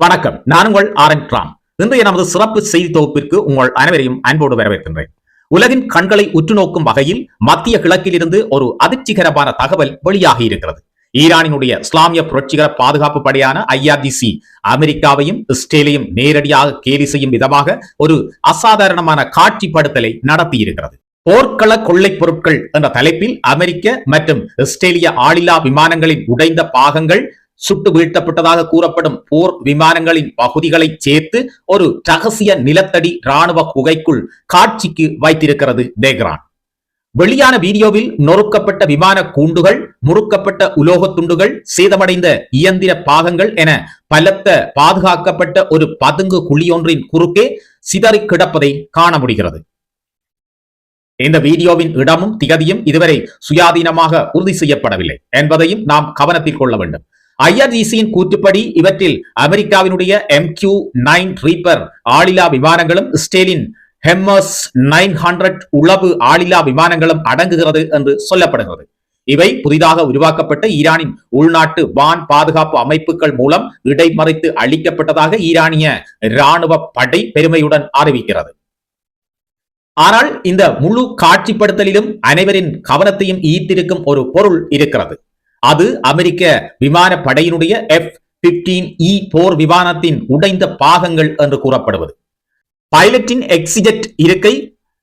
வணக்கம். நான் உங்கள் ஆர்.என். ராம். இன்றைய நமது சிறப்பு செய்தி தொகுப்பிற்கு உங்கள் அனைவரையும் அன்போடு வரவேற்கின்றேன். உலகின் கண்களை உற்று நோக்கும் வகையில் மத்திய கிழக்கில் இருந்து ஒரு அதிர்ச்சிகரமான தகவல் வெளியாகி இருக்கிறது. ஈரானினுடைய இஸ்லாமிய புரட்சிகர பாதுகாப்பு படையான IRGC அமெரிக்காவையும் இஸ்ரேலையும் நேரடியாக கேலி செய்யும் விதமாக ஒரு அசாதாரணமான காட்சிப்படுத்தலை நடத்தியிருக்கிறது. போர்க்கள கொள்ளை பொருட்கள் என்ற தலைப்பில் அமெரிக்க மற்றும் இஸ்ரேலிய ஆளில்லா விமானங்களின் உடைந்த பாகங்கள் சுட்டு வீழ்த்தப்பட்டதாக கூறப்படும் போர் விமானங்களின் பகுதிகளை சேர்த்து ஒரு ரகசிய நிலத்தடி ராணுவ குகைக்குள் காட்சிக்கு வைத்திருக்கிறது தெஹ்ரான். வெளியான வீடியோவில் நொறுக்கப்பட்ட விமான கூண்டுகள், முறுக்கப்பட்ட உலோக துண்டுகள், சேதமடைந்த இயந்திர பாகங்கள் என பலத்த பாதுகாக்கப்பட்ட ஒரு பதுங்கு குழியொன்றின் குறுக்கே சிதறி கிடப்பதை காண முடிகிறது. இந்த வீடியோவின் இடமும் திகதியும் இதுவரை சுயாதீனமாக உறுதி செய்யப்படவில்லை என்பதையும் நாம் கவனத்தில் கொள்ள வேண்டும். IRGCயின் கூற்றுப்படி இவற்றில் அமெரிக்காவினுடைய MQ-9 ரீப்பர் ஆளில்லா விமானங்களும் இஸ்ரேலின் ஹெம்மர்ஸ் 900 உளவு ஆளில்லா விமானங்களும் அடங்குகிறது என்று சொல்லப்படுகிறது. இவை புதிதாக உருவாக்கப்பட்ட ஈரானின் உள்நாட்டு வான் பாதுகாப்பு அமைப்புகள் மூலம் இடைமறைத்து அளிக்கப்பட்டதாக ஈரானிய இராணுவ படை பெருமையுடன் அறிவிக்கிறது. ஆனால் இந்த முழு காட்சிப்படுத்தலிலும் அனைவரின் கவனத்தையும் ஈர்த்திருக்கும் ஒரு பொருள் இருக்கிறது. அது அமெரிக்க விமான படையினுடைய F-15E போர் விமானத்தின் உடைந்த பாகங்கள் என்று கூறப்படுவது. பைலட்டின் எக்ஸிஜெட் இருக்கை,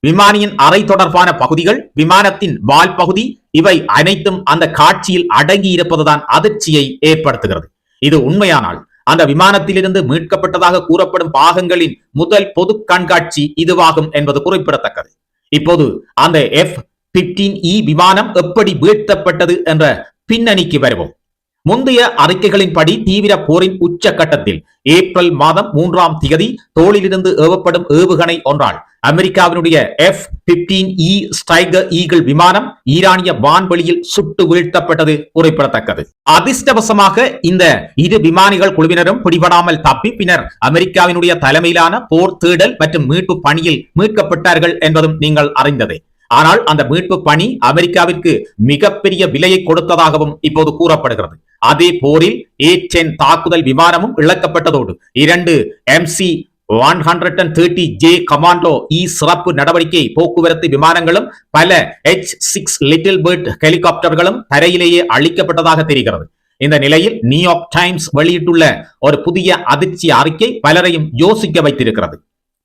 விமானியின் அறை தொடர்பான பகுதிகள், விமானத்தின் வால் பகுதி, இவை அனைத்தும் அந்த காட்சியில் அடங்கி இருப்பதுதான் அதிர்ச்சியை ஏற்படுத்துகிறது. இது உண்மையானால் அந்த விமானத்திலிருந்து மீட்கப்பட்டதாக கூறப்படும் பாகங்களின் முதல் பொது கண்காட்சி இதுவாகும் என்பது குறிப்பிடத்தக்கது. இப்போது அந்த F-15E விமானம் எப்படி வீழ்த்தப்பட்டது என்ற பின்னணிக்கு வருவோம். முந்தைய அறிக்கைகளின்படி தீவிர போரின் உச்சகட்டத்தில் ஏப்ரல் மாதம் 3ஆம் தேதி தோளிலிருந்து ஏவப்படும் ஏவுகணை ஒன்றால் அமெரிக்காவினுடைய F-15E ஸ்ட்ரைக்கர் ஈகிள் விமானம் ஈரானிய வான்வெளியில் சுட்டு வீழ்த்தப்பட்டது குறிப்பிடத்தக்கது. அதிர்ஷ்டவசமாக இந்த இரு விமானிகள் குழுவினரும் பிடிபடாமல் தப்பி பின்னர் அமெரிக்காவினுடைய தலைமையிலான போர் தேடல் மற்றும் மீட்பு பணியில் மீட்கப்பட்டார்கள் என்பதும் நீங்கள் அறிந்ததே. ஆனால் அந்த மீட்பு பணி அமெரிக்காவிற்கு மிகப்பெரிய விலையை கொடுத்ததாகவும் இப்போது கூறப்படுகிறது. அதே போரில் A-10 தாக்குதல் விமானமும் இழக்கப்பட்டதோடு 2 MC-130J கமாண்டோ சிறப்பு நடவடிக்கை போக்குவரத்து விமானங்களும் பல H-6 லிட்டில் பேர்ட் ஹெலிகாப்டர்களும் தரையிலேயே அழிக்கப்பட்டதாக தெரிகிறது. இந்த நிலையில் நியூயார்க் டைம்ஸ் வெளியிட்டுள்ள ஒரு புதிய அதிர்ச்சி அறிக்கை பலரையும் யோசிக்க வைத்திருக்கிறது.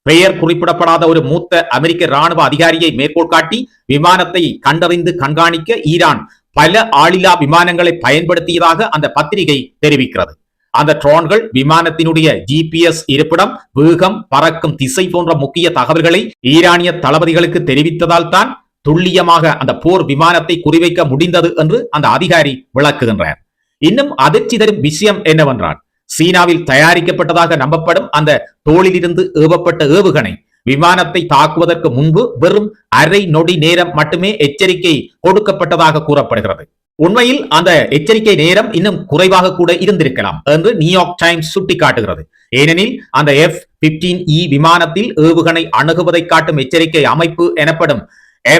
பெயர் குறிப்பிடப்படாத ஒரு மூத்த அமெரிக்க ராணுவ அதிகாரியை மேற்கோள் காட்டி விமானத்தை கண்டறிந்து கண்காணிக்க ஈரான் பல ஆளில்லா விமானங்களை பயன்படுத்தியதாக அந்த பத்திரிகை தெரிவிக்கிறது. அந்த ட்ரோன்கள் விமானத்தினுடைய GPS இருப்பிடம், வேகம், பறக்கும் திசை போன்ற முக்கிய தகவல்களை ஈரானிய தளபதிகளுக்கு தெரிவித்ததால் தான் துல்லியமாக அந்த போர் விமானத்தை குறிவைக்க முடிந்தது என்று அந்த அதிகாரி விளக்குகின்றார். இன்னும் அதிர்ச்சி தரும் விஷயம் என்னவென்றால், சீனாவில் தயாரிக்கப்பட்டதாக நம்பப்படும் அந்த தோளிலிருந்து ஏவப்பட்ட ஏவுகணை விமானத்தை தாக்குவதற்கு முன்பு வெறும் அரை நொடி நேரம் மட்டுமே எச்சரிக்கை கொடுக்கப்பட்டதாக கூறப்படுகிறது. உண்மையில் அந்த எச்சரிக்கை நேரம் இன்னும் குறைவாக கூட இருந்திருக்கலாம் என்று நியூயார்க் டைம்ஸ் சுட்டிக்காட்டுகிறது. ஏனெனில் அந்த F-15E விமானத்தில் ஏவுகணை அணுகுவதை காட்டும் எச்சரிக்கை அமைப்பு எனப்படும்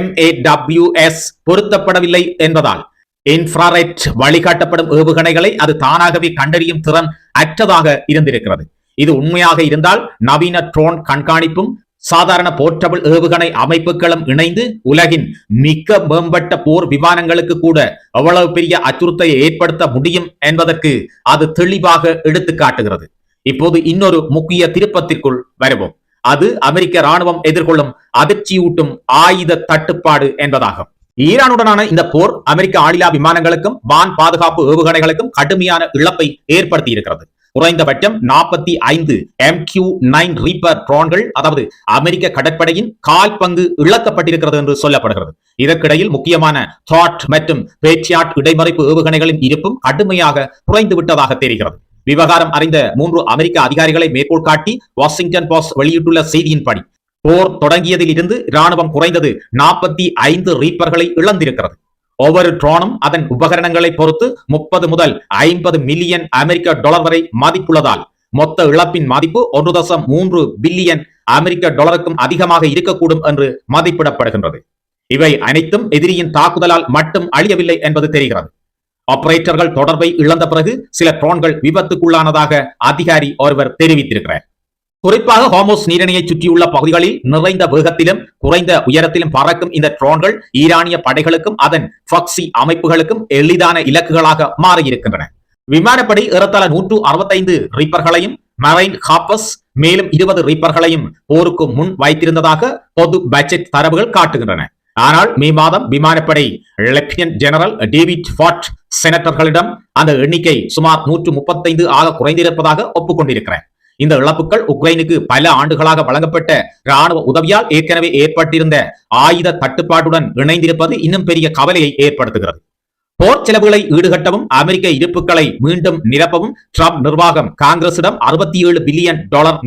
MAWS பொருத்தப்படவில்லை என்பதால் இன்ஃப்ராரெட் வழிகாட்டப்படும் ஏவுகணைகளை அது தானாகவே கண்டறியும் திறன் அற்றதாக இருந்திருக்கிறது. இது உண்மையாக இருந்தால் நவீன ட்ரோன் கண்காணிப்பும் சாதாரண போர்ட்டபிள் ஏவுகணை அமைப்புகளும் இணைந்து உலகின் மிக மேம்பட்ட போர் விமானங்களுக்கு கூட எவ்வளவு பெரிய அச்சுறுத்தலை ஏற்படுத்த முடியும் என்பதற்கு அது தெளிவாக எடுத்து காட்டுகிறது. இப்போது இன்னொரு முக்கிய திருப்பத்திற்குள் வருவோம். அது அமெரிக்க ராணுவம் எதிர்கொள்ளும் அதிர்ச்சியூட்டும் ஆயுத தட்டுப்பாடு என்பதாகும். ஈரானுடனான இந்த போர் அமெரிக்க ஆளில்லா விமானங்களுக்கும் வான் பாதுகாப்பு ஏவுகணைகளுக்கும் கடுமையான இழப்பை ஏற்படுத்தி இருக்கிறது. குறைந்தபட்சம் 45 MQ-9 ரீப்பர் ட்ரோன்கள், அதாவது அமெரிக்க கடற்படையின் 1/4 பங்கு இழக்கப்பட்டிருக்கிறது என்று சொல்லப்படுகிறது. இதற்கிடையில் முக்கியமான தாட் மற்றும் பேட்ரியாட் இடைமறைப்பு ஏவுகணைகளின் இருப்பும் கடுமையாக குறைந்து விட்டதாக தெரிகிறது. விவகாரம் அறிந்த 3 அமெரிக்க அதிகாரிகளை மேற்கோள் காட்டி வாஷிங்டன் போஸ்ட் வெளியிட்டுள்ள செய்தியின்படி போர் தொடங்கியதில் இருந்து ராணுவம் குறைந்தது 45 ரீப்பர்களை இழந்திருக்கிறது. ஒவ்வொரு ட்ரோனும் அதன் உபகரணங்களை பொறுத்து 30 முதல் 50 மில்லியன் அமெரிக்க டாலர் வரை மதிப்புள்ளதால் மொத்த இழப்பின் மதிப்பு 1.3 பில்லியன் அமெரிக்க டாலருக்கும் அதிகமாக இருக்கக்கூடும் என்று மதிப்பிடப்படுகின்றது. இவை அனைத்தும் எதிரியின் தாக்குதலால் மட்டும் அழியவில்லை என்பது தெரிகிறது. ஆபரேட்டர்கள் தொடர்பை இழந்த பிறகு சில ட்ரோன்கள் விபத்துக்குள்ளானதாக அதிகாரி ஒருவர் தெரிவித்திருக்கிறார். குறிப்பாக ஹோர்முஸ் நீரிணையை சுற்றியுள்ள பகுதிகளில் நிறைந்த வேகத்திலும் குறைந்த உயரத்திலும் பறக்கும் இந்த ட்ரோன்கள் ஈரானிய படைகளுக்கும் அதன் ப்ராக்ஸி அமைப்புகளுக்கும் எளிதான இலக்குகளாக மாறியிருக்கின்றன. விமானப்படை ஏறத்தாழ 165 ரீப்பர்களையும் மரைன் ஹாப்பர்ஸ் மேலும் 20 ரீப்பர்களையும் போருக்கு முன் வைத்திருந்ததாக பொது பட்ஜெட் தரவுகள் காட்டுகின்றன. ஆனால் மே மாதம் விமானப்படை லெப்டினன்ட் ஜெனரல் டேவிட் ஃபார்ட் செனட்டர்களிடம் அந்த எண்ணிக்கை சுமார் 135 ஆக குறைந்திருப்பதாக ஒப்புக்கொண்டிருக்கிறார். இந்த இழப்புகள் உக்ரைனுக்கு பல ஆண்டுகளாக வழங்கப்பட்ட ராணுவ உதவியால் ஏற்கனவே ஏற்பட்டிருந்த ஆயுத தட்டுப்பாட்டுடன் இணைந்திருப்பது இன்னும் பெரிய கவலையை ஏற்படுத்துகிறது. போர் செலவுகளை ஈடுகட்டவும் அமெரிக்க இருப்புகளை மீண்டும் நிரப்பவும் ட்ரம்ப் நிர்வாகம் காங்கிரசிடம் $67 பில்லியன்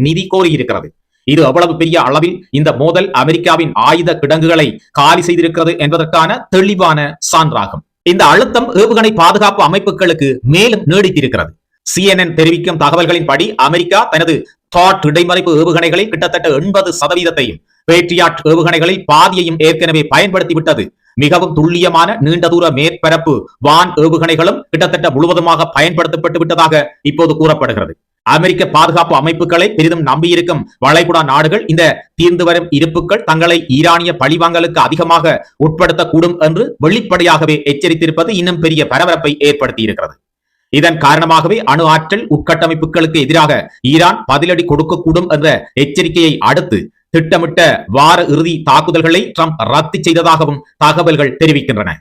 நிதி கோரியிருக்கிறது. இது அவ்வளவு பெரிய அளவில் இந்த மோதல் அமெரிக்காவின் ஆயுத கிடங்குகளை காலி செய்திருக்கிறது என்பதற்கான தெளிவான சான்றாகும். இந்த அழுத்தம் ஏவுகணை பாதுகாப்பு அமைப்புகளுக்கு மேலும் நீடித்திருக்கிறது. CNN தெரிவிக்கும் தகவல்களின்படி அமெரிக்கா தனது தாட் இடைமறைப்பு ஏவுகணைகளில் கிட்டத்தட்ட 80% பேட்ரியாட் ஏவுகணைகளில் பாதியையும் ஏற்கனவே பயன்படுத்திவிட்டது. மிகவும் துல்லியமான நீண்ட தூர மேற்பரப்பு வான் ஏவுகணைகளும் கிட்டத்தட்ட முழுவதுமாக பயன்படுத்தப்பட்டு விட்டதாக இப்போது கூறப்படுகிறது. அமெரிக்க பாதுகாப்பு அமைப்புகளை பெரிதும் நம்பியிருக்கும் வளைகுடா நாடுகள் இந்த தீர்ந்து வரும் இருப்புகள் தங்களை ஈரானிய பழிவாங்கலுக்கு அதிகமாக உட்படுத்தக்கூடும் என்று வெளிப்படையாகவே எச்சரித்திருப்பது இன்னும் பெரிய பரபரப்பை ஏற்படுத்தி இருக்கிறது. இதன் காரணமாகவே அணு ஆற்றல் உட்கட்டமைப்புகளுக்கு எதிராக ஈரான் பதிலடி கொடுக்கக்கூடும் என்ற எச்சரிக்கையை அடுத்து திட்டமிட்ட வார இறுதி தாக்குதல்களை ட்ரம்ப் ரத்து செய்ததாகவும் தகவல்கள் தெரிவிக்கின்றன.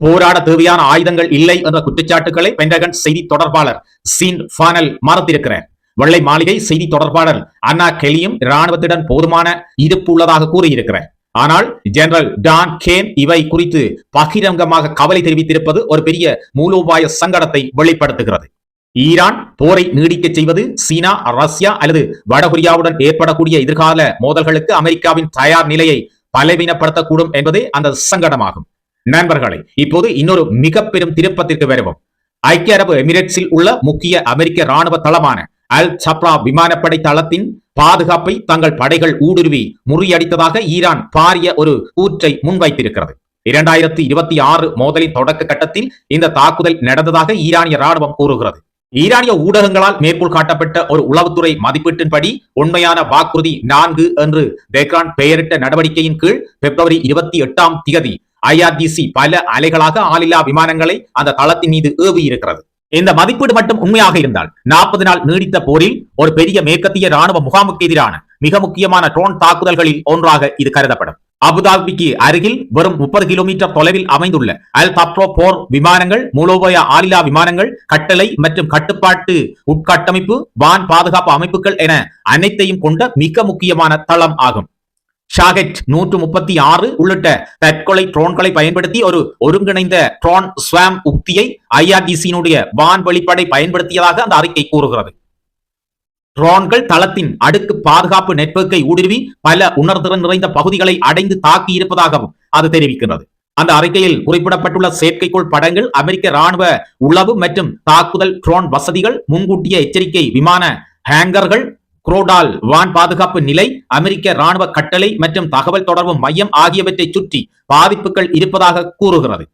போராட தேவையான ஆயுதங்கள் இல்லை என்ற குற்றச்சாட்டுகளை பென்டகன் செய்தி தொடர்பாளர் சீன் ஃபானல் மறுத்திருக்கிறார். வெள்ளை மாளிகை செய்தி தொடர்பாளர் அன்னா கெலியும் இராணுவத்துடன் போதுமான இருப்பு உள்ளதாக கூறியிருக்கிறார். ஆனால் ஜெனரல் டான் கேன் இவை குறித்து பகிரங்கமாக கவலை தெரிவித்திருப்பது ஒரு பெரிய மூலோபாய சங்கடத்தை வெளிப்படுத்துகிறது. ஈரான் போரை நீடிக்க செய்வது சீனா, ரஷ்யா அல்லது வடகொரியாவுடன் ஏற்படக்கூடிய எதிர்கால மோதல்களுக்கு அமெரிக்காவின் தயார் நிலையை பலவீனப்படுத்தக்கூடும் என்பதே அந்த சங்கடமாகும். நண்பர்களே, இப்போது இன்னொரு மிக பெரும் திருப்பத்திற்கு வருவோம். ஐக்கிய அரபு எமிரேட்ஸில் உள்ள முக்கிய அமெரிக்க ராணுவ தளமான அல் சப்ரா விமானப்படை தளத்தின் பாதுகாப்பை தங்கள் படைகள் ஊடுருவி முறியடித்ததாக ஈரான் பாரிய ஒரு கூற்றை முன்வைத்திருக்கிறது. 2026 மோதலின் தொடக்க கட்டத்தில் இந்த தாக்குதல் நடந்ததாக ஈரானிய ராணுவம் கூறுகிறது. ஈரானிய ஊடகங்களால் மேற்கோள் காட்டப்பட்ட ஒரு உளவுத்துறை மதிப்பீட்டின்படி உண்மையான வாக்குறுதி 4 என்று தெஹ்ரான் பெயரிட்ட நடவடிக்கையின் கீழ் பிப்ரவரி 28 IRGC பல அலைகளாக ஆளில்லா விமானங்களை அந்த தளத்தின் மீது ஏவி இருக்கிறது. இந்த மதிப்பீடு மட்டும் உண்மையாக இருந்தால் 40 நாள் நீடித்த போரில் ஒரு பெரிய மேற்கத்திய ராணுவ முகாமுக்கு எதிரான மிக முக்கியமான ட்ரோன் தாக்குதல்களில் ஒன்றாக இது கருதப்படும். அபுதாபிக்கு அருகில் வெறும் 30 கிலோமீட்டர் தொலைவில் அமைந்துள்ள அல் தப்ரோ போர் விமானங்கள், மூலோபாய ஆளில்லா விமானங்கள், கட்டளை மற்றும் கட்டுப்பாட்டு உட்கட்டமைப்பு, வான் பாதுகாப்பு அமைப்புகள் என அனைத்தையும் கொண்ட மிக முக்கியமான தளம் ஆகும். ஷாகெட் 136 உள்ளிட்ட தற்கொலை ட்ரோன்களை பயன்படுத்தி ஒரு ஒருங்கிணைந்த ட்ரோன் ஸ்வாம் உக்தியை IRGC-னுடைய வான்வெளிப்படை பயன்படுத்தியதாக அந்த அறிக்கை கூறுகிறது. ட்ரோன்கள் தளத்தின் அடுக்கு பாதுகாப்பு நெட்வொர்க்கை ஊடுருவி பல உணர்திறன் நிறைந்த பகுதிகளை அடைந்து தாக்கி இருப்பதாகவும் அது தெரிவிக்கிறது. அந்த அறிக்கையில் குறிப்பிடப்பட்டுள்ள செயற்கைக்கோள் படங்கள், அமெரிக்க ராணுவ உளவு மற்றும் தாக்குதல் ட்ரோன் வசதிகள், முன்கூட்டிய எச்சரிக்கை விமான ஹேங்கர்கள், குரோடால் வான் பாதுகாப்பு நிலை, அமெரிக்க ராணுவ கட்டளை மற்றும் தகவல் தொடர்பு மையம் ஆகியவற்றை சுற்றி பாதிப்புகள் இருப்பதாக கூறுகிறது.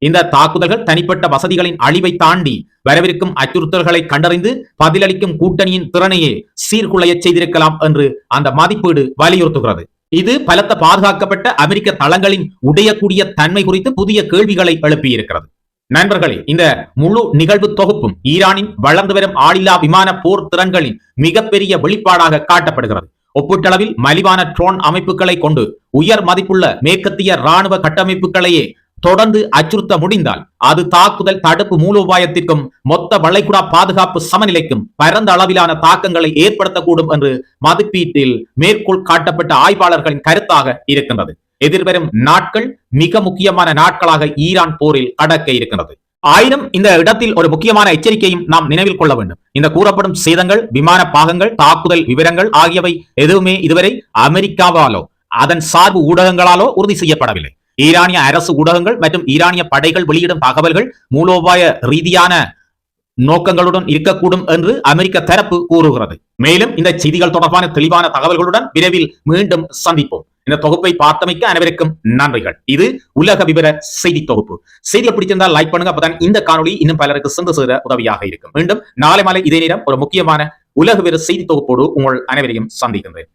இந்த தாக்குதல்கள் தனிப்பட்ட வசதிகளின் அழிவை தாண்டி வரவிருக்கும் அச்சுறுத்தல்களை கண்டறிந்து பதிலளிக்கும் கூட்டணியின் திறனையே சீர்குலைய செய்திருக்கலாம் என்று அந்த மதிப்பீடு வலியுறுத்துகிறது. இது பலத்த பாதுகாக்கப்பட்ட அமெரிக்க தளங்களின் உடையக்கூடிய தன்மை குறித்து புதிய கேள்விகளை எழுப்பியிருக்கிறது. நண்பர்களே, இந்த முழு நிகழ்வு தொகுப்பும் ஈரானின் வளர்ந்து வரும் ஆளில்லா விமான போர் திறன்களின் மிகப்பெரிய வெளிப்பாடாக காட்டப்படுகிறது. ஒப்பீட்டளவில் மலிவான ட்ரோன் அமைப்புகளை கொண்டு உயர் மதிப்புள்ள மேற்கத்திய ராணுவ கட்டமைப்புகளையே தொடர்ந்து அச்சுறுத்த முடிந்தால் அது தாக்குதல் தடுப்பு மூலோபாயத்திற்கும் மொத்த வளைகுடா பாதுகாப்பு சமநிலைக்கும் பரந்த அளவிலான தாக்கங்களை ஏற்படுத்தக்கூடும் என்று மதிப்பீட்டில் மேற்கோள் காட்டப்பட்ட ஆய்வாளர்களின் கருத்தாக இருக்கின்றது. எதிர்வரும் நாட்கள் மிக முக்கியமான நாட்களாக ஈரான் போரில் கடக்க இருக்கிறது. ஆயினும் இந்த இடத்தில் ஒரு முக்கியமான எச்சரிக்கையும் நாம் நினைவில் கொள்ள வேண்டும். இந்த கூறப்படும் சேதங்கள், விமான பாகங்கள், தாக்குதல் விவரங்கள் ஆகியவை எதுவுமே இதுவரை அமெரிக்காவாலோ அதன் சார்பு ஊடகங்களாலோ உறுதி செய்யப்படவில்லை. ஈரானிய அரசு ஊடகங்கள் மற்றும் ஈரானிய படைகள் வெளியிடும் தகவல்கள் மூலோபாய ரீதியான நோக்கங்களுடன் இருக்கக்கூடும் என்று அமெரிக்க தரப்பு கூறுகிறது. மேலும் இந்த செய்திகள் தொடர்பான தெளிவான தகவல்களுடன் விரைவில் மீண்டும் சந்திப்போம். இந்த தொகுப்பை பார்த்தமைக்கு அனைவருக்கும் நன்றிகள். இது உலக விவர செய்தி தொகுப்பு. செய்தியை பிடிச்சிருந்தால் லைக் பண்ணுங்க. அப்பதான் இந்த காணொளி இன்னும் பலருக்கு சென்று சேர உதவியாக இருக்கும். மீண்டும் நாளை மாலை இதே நேரம் ஒரு முக்கியமான உலக விவர செய்தி தொகுப்போடு உங்கள் அனைவரையும் சந்திக்கின்றேன்.